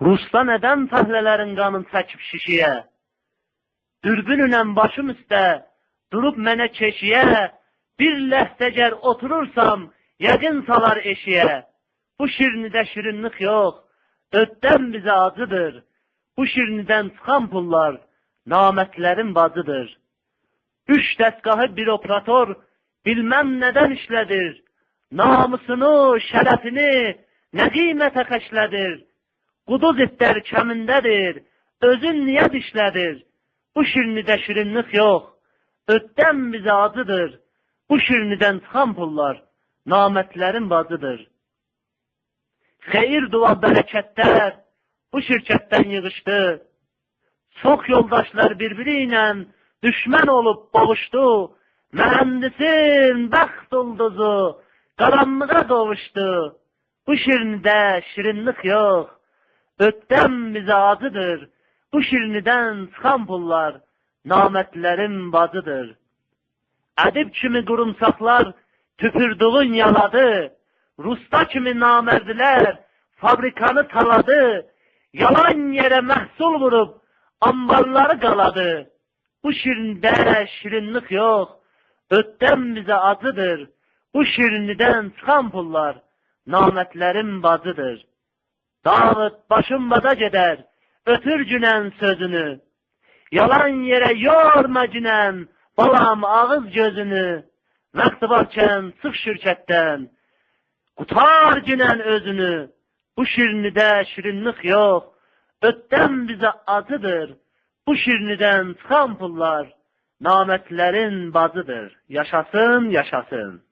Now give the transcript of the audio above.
Rusda nədən fəhlələrin qanın çəkib şişiyə? Dürbünlə başım üstə, durub mənə keşiyə, bir ləhzəgər oturursam, yəqin salar eşiyə. Bu şirnidə şirinlik yox, ötdən bizə acıdır. Bu şirnidən çıxan pullar, namətlərin bacıdır. 3 dəstgahı bir operator, bilməm nədən işlədir. Namusunu, şərəfini, nə qiymətə xəşlədir. Quduz itlər kəmindədir, özün niyə dişlədir? Bu şirnidə şirinlik yox, ötdən bizə acıdır. Bu şirnidən çıxan pullar, namətlərin bacıdır. Xeyir, dua, bərəkətlər bu şirkətdən yığışdı. Çox yoldaşlar birbiri ilə düşmən olub boğuşdu. Mühəndisin bəxt ulduzu qaranlığa qovuşdu. Bu şirnidə şirinlik yox, ötdən bizə acıdır. Bu şirnidən çıxan pullar, namətlərin bacıdır. Ədib kimi qurumsaqlar tüpürdüğün yaladı. Rusta kimi namərdilər fabrikanı taladı. Yalan yerə məhsul vurub ambarları qaladı. Bu şirində şirinlik yox, ötdən bizə acıdır. Bu şirnidən çıxan pullar, namətlərin bacıdır. Davud başın baza gedər, ötür günən sözünü. Yalan yerə yorma günən, balam ağız gözünü. Vaxtı varkən çıx şirkətdən, qutar günən özünü. Bu şirnidə şirinlik yox, ötdən bizə acıdır. Bu şirnidən çıxan pullar, namətlərin bacıdır. Yaşasın, yaşasın.